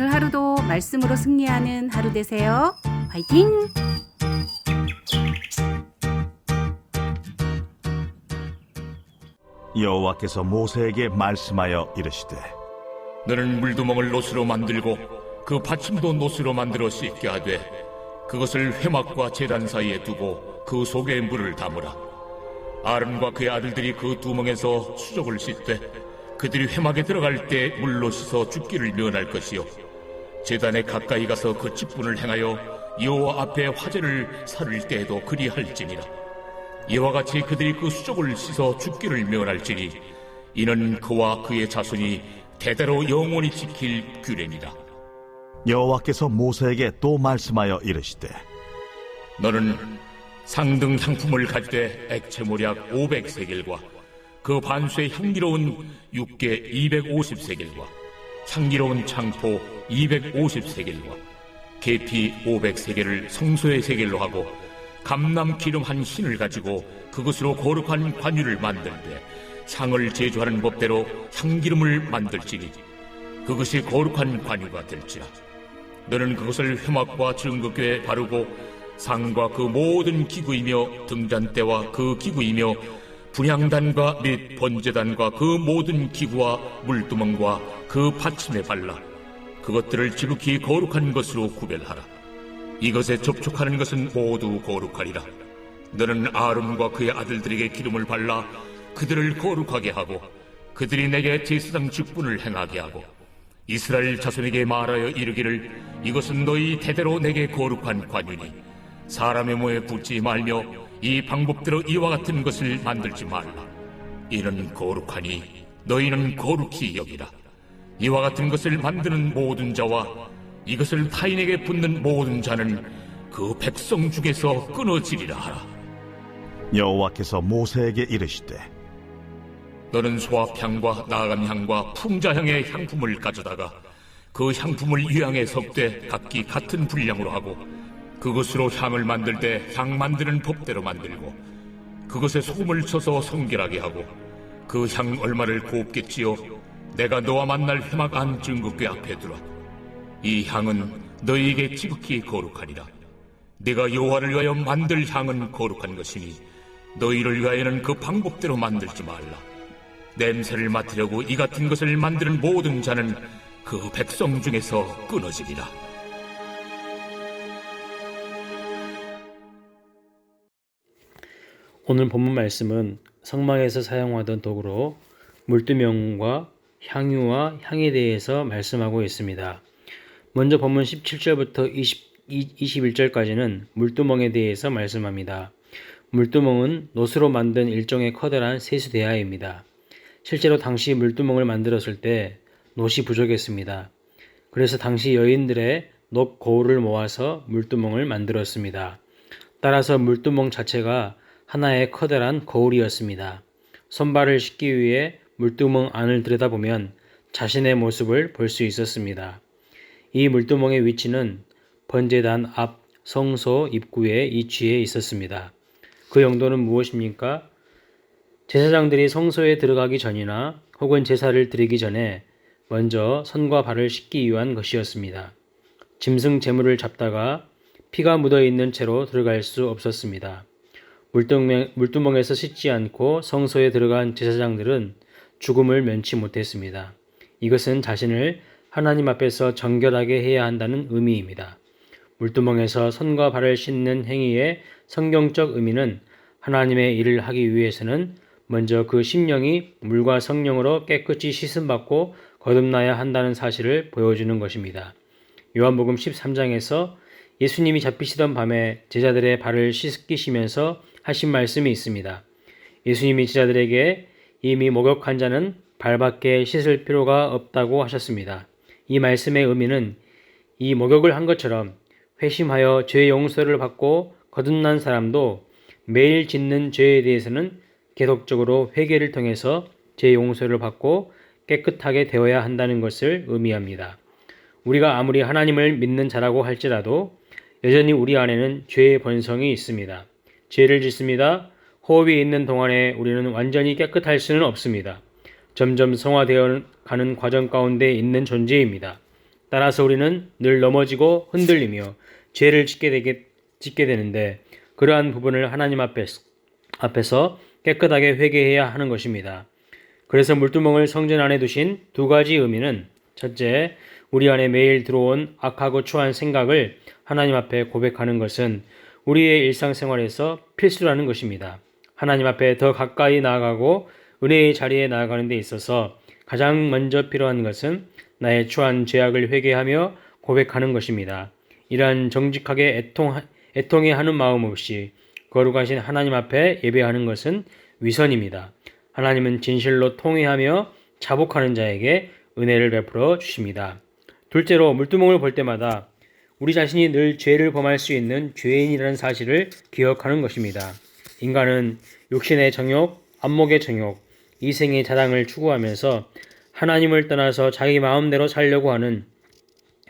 오늘 하루도 말씀으로 승리하는 하루 되세요. 화이팅! 여호와께서 모세에게 말씀하여 이르시되 너는 물두멍을 노스로 만들고 그 받침도 노스로 만들어 씻게 하되 그것을 회막과 제단 사이에 두고 그 속에 물을 담으라. 아론과 그의 아들들이 그 두멍에서 수족을 씻되 그들이 회막에 들어갈 때 물로 씻어 죽기를 면할 것이요 제단에 가까이 가서 그 직분을 행하여 여호와 앞에 화제를 살을 때에도 그리할지니라. 이와 같이 그들이 그 수족을 씻어 죽기를 면할지니 이는 그와 그의 자손이 대대로 영원히 지킬 규례니라. 여호와께서 모세에게 또 말씀하여 이르시되 너는 상등 향품을 가지되 액체모략 500세겔과 그 반수의 향기로운 육개 250세겔과 향기로운 창포 250세겔과 계피 500세겔을 성소의 세겔로 하고 감람 기름 한 흰을 가지고 그것으로 거룩한 관유를 만들되 향을 제조하는 법대로 향기름을 만들지니 그것이 거룩한 관유가 될지라. 너는 그것을 회막과 증거궤에 바르고 상과 그 모든 기구이며 등잔대와 그 기구이며 분향단과 및 번제단과 그 모든 기구와 물두멍과 그 받침에 발라 그것들을 지극히 거룩한 것으로 구별하라. 이것에 접촉하는 것은 모두 거룩하리라. 너는 아론과 그의 아들들에게 기름을 발라 그들을 거룩하게 하고 그들이 내게 제사장 직분을 행하게 하고 이스라엘 자손에게 말하여 이르기를 이것은 너희 대대로 내게 거룩한 관유니 사람의 몸에 붙지 말며 이 방법대로 이와 같은 것을 만들지 말라. 이는 거룩하니 너희는 거룩히 여기라. 이와 같은 것을 만드는 모든 자와 이것을 타인에게 붓는 모든 자는 그 백성 중에서 끊어지리라 하라. 여호와께서 모세에게 이르시되 너는 소합향과 나감향과 풍자향의 향품을 가져다가 그 향품을 유향에 섞되 각기 같은 분량으로 하고 그것으로 향을 만들 때 향 만드는 법대로 만들고 그것에 소금을 쳐서 성결하게 하고 그 향 얼마를 곱게 찌어 내가 너와 만날 회막 안 증거궤 앞에 두라. 이 향은 너희에게 지극히 거룩하니라. 네가 여호와를 위하여 만들 향은 거룩한 것이니 너희를 위하여는 그 방법대로 만들지 말라. 냄새를 맡으려고 이 같은 것을 만드는 모든 자는 그 백성 중에서 끊어지리라. 오늘 본문 말씀은 성막에서 사용하던 도구로 물두멍과 향유와 향에 대해서 말씀하고 있습니다. 먼저 본문 17절부터 21절까지는 물두멍에 대해서 말씀합니다. 물두멍은 놋으로 만든 일종의 커다란 세수대야입니다. 실제로 당시 물두멍을 만들었을 때 놋이 부족했습니다. 그래서 당시 여인들의 놋 고울을 모아서 물두멍을 만들었습니다. 따라서 물두멍 자체가 하나의 커다란 거울이었습니다. 손발을 씻기 위해 물두멍 안을 들여다보면 자신의 모습을 볼 수 있었습니다. 이 물두멍의 위치는 번제단 앞 성소 입구에 위치해 있었습니다. 그 용도는 무엇입니까? 제사장들이 성소에 들어가기 전이나 혹은 제사를 드리기 전에 먼저 손과 발을 씻기 위한 것이었습니다. 짐승 제물을 잡다가 피가 묻어있는 채로 들어갈 수 없었습니다. 물두멍에서 씻지 않고 성소에 들어간 제사장들은 죽음을 면치 못했습니다. 이것은 자신을 하나님 앞에서 정결하게 해야 한다는 의미입니다. 물두멍에서 손과 발을 씻는 행위의 성경적 의미는 하나님의 일을 하기 위해서는 먼저 그 심령이 물과 성령으로 깨끗이 씻음받고 거듭나야 한다는 사실을 보여주는 것입니다. 요한복음 13장에서 예수님이 잡히시던 밤에 제자들의 발을 씻기시면서 하신 말씀이 있습니다. 예수님이 제자들에게 이미 목욕한 자는 발밖에 씻을 필요가 없다고 하셨습니다. 이 말씀의 의미는 이 목욕을 한 것처럼 회심하여 죄 용서를 받고 거듭난 사람도 매일 짓는 죄에 대해서는 계속적으로 회개를 통해서 죄 용서를 받고 깨끗하게 되어야 한다는 것을 의미합니다. 우리가 아무리 하나님을 믿는 자라고 할지라도 여전히 우리 안에는 죄의 본성이 있습니다. 죄를 짓습니다. 호흡이 있는 동안에 우리는 완전히 깨끗할 수는 없습니다. 점점 성화되어 가는 과정 가운데 있는 존재입니다. 따라서 우리는 늘 넘어지고 흔들리며 죄를 짓게 되는데 그러한 부분을 하나님 앞에서 깨끗하게 회개해야 하는 것입니다. 그래서 물두멍을 성전 안에 두신 두 가지 의미는 첫째, 우리 안에 매일 들어온 악하고 추한 생각을 하나님 앞에 고백하는 것은 우리의 일상생활에서 필수라는 것입니다. 하나님 앞에 더 가까이 나아가고 은혜의 자리에 나아가는 데 있어서 가장 먼저 필요한 것은 나의 추한 죄악을 회개하며 고백하는 것입니다. 이러한 정직하게 애통해 하는 마음 없이 거룩하신 하나님 앞에 예배하는 것은 위선입니다. 하나님은 진실로 통회하며 자복하는 자에게 은혜를 베풀어 주십니다. 둘째로 물두멍을 볼 때마다 우리 자신이 늘 죄를 범할 수 있는 죄인이라는 사실을 기억하는 것입니다. 인간은 육신의 정욕, 안목의 정욕, 이생의 자랑을 추구하면서 하나님을 떠나서 자기 마음대로 살려고 하는,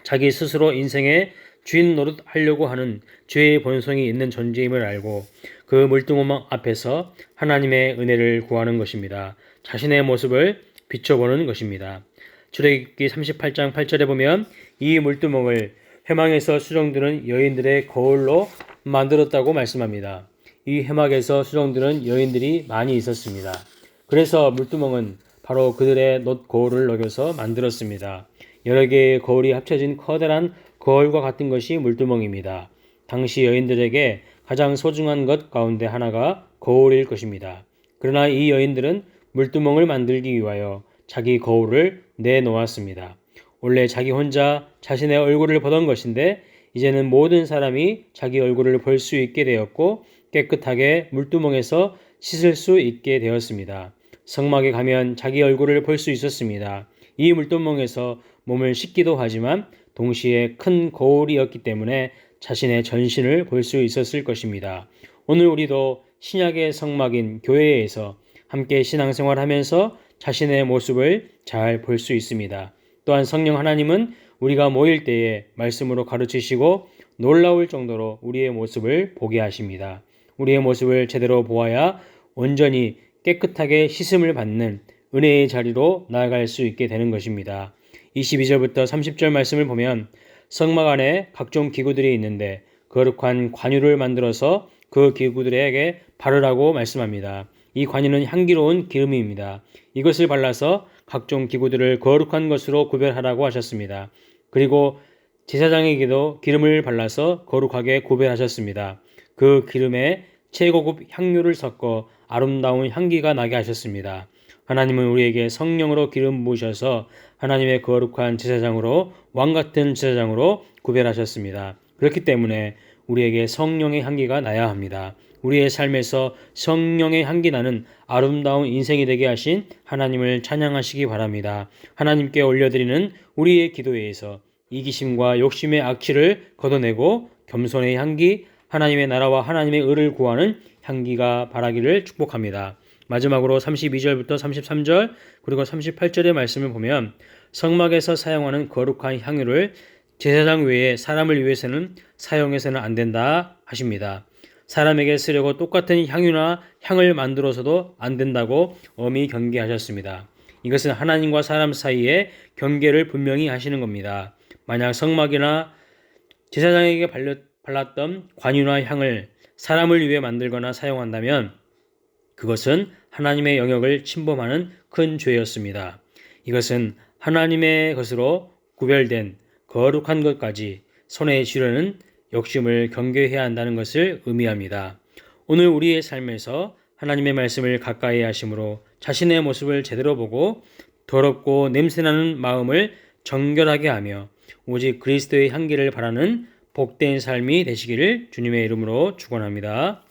자기 스스로 인생의 주인 노릇하려고 하는 죄의 본성이 있는 존재임을 알고 그 물두멍 앞에서 하나님의 은혜를 구하는 것입니다. 자신의 모습을 비춰보는 것입니다. 출애굽기 38장 8절에 보면 이 물두멍을 회막에서 수정들은 여인들의 거울로 만들었다고 말씀합니다. 이 회막에서 수정들은 여인들이 많이 있었습니다. 그래서 물두멍은 바로 그들의 놋 거울을 녹여서 만들었습니다. 여러 개의 거울이 합쳐진 커다란 거울과 같은 것이 물두멍입니다. 당시 여인들에게 가장 소중한 것 가운데 하나가 거울일 것입니다. 그러나 이 여인들은 물두멍을 만들기 위하여 자기 거울을 내놓았습니다. 원래 자기 혼자 자신의 얼굴을 보던 것인데 이제는 모든 사람이 자기 얼굴을 볼 수 있게 되었고 깨끗하게 물두멍에서 씻을 수 있게 되었습니다. 성막에 가면 자기 얼굴을 볼 수 있었습니다. 이 물두멍에서 몸을 씻기도 하지만 동시에 큰 거울이었기 때문에 자신의 전신을 볼 수 있었을 것입니다. 오늘 우리도 신약의 성막인 교회에서 함께 신앙생활하면서 자신의 모습을 잘 볼 수 있습니다. 또한 성령 하나님은 우리가 모일 때에 말씀으로 가르치시고 놀라울 정도로 우리의 모습을 보게 하십니다. 우리의 모습을 제대로 보아야 온전히 깨끗하게 씻음을 받는 은혜의 자리로 나아갈 수 있게 되는 것입니다. 22절부터 30절 말씀을 보면 성막 안에 각종 기구들이 있는데 거룩한 관유를 만들어서 그 기구들에게 바르라고 말씀합니다. 이 관유는 향기로운 기름입니다. 이것을 발라서 각종 기구들을 거룩한 것으로 구별하라고 하셨습니다. 그리고 제사장에게도 기름을 발라서 거룩하게 구별하셨습니다. 그 기름에 최고급 향료를 섞어 아름다운 향기가 나게 하셨습니다. 하나님은 우리에게 성령으로 기름 부으셔서 하나님의 거룩한 제사장으로 왕같은 제사장으로 구별하셨습니다. 그렇기 때문에 우리에게 성령의 향기가 나야 합니다. 우리의 삶에서 성령의 향기 나는 아름다운 인생이 되게 하신 하나님을 찬양하시기 바랍니다. 하나님께 올려드리는 우리의 기도에서 이기심과 욕심의 악취를 걷어내고 겸손의 향기, 하나님의 나라와 하나님의 의를 구하는 향기가 바라기를 축복합니다. 마지막으로 32절부터 33절 그리고 38절의 말씀을 보면 성막에서 사용하는 거룩한 향유를 제사장 외에 사람을 위해서는 사용해서는 안 된다 하십니다. 사람에게 쓰려고 똑같은 향유나 향을 만들어서도 안 된다고 엄히 경계하셨습니다. 이것은 하나님과 사람 사이의 경계를 분명히 하시는 겁니다. 만약 성막이나 제사장에게 발랐던 관유나 향을 사람을 위해 만들거나 사용한다면 그것은 하나님의 영역을 침범하는 큰 죄였습니다. 이것은 하나님의 것으로 구별된 거룩한 것까지 손에 쥐려는 욕심을 경계해야 한다는 것을 의미합니다. 오늘 우리의 삶에서 하나님의 말씀을 가까이 하심으로 자신의 모습을 제대로 보고 더럽고 냄새나는 마음을 정결하게 하며 오직 그리스도의 향기를 바라는 복된 삶이 되시기를 주님의 이름으로 축원합니다.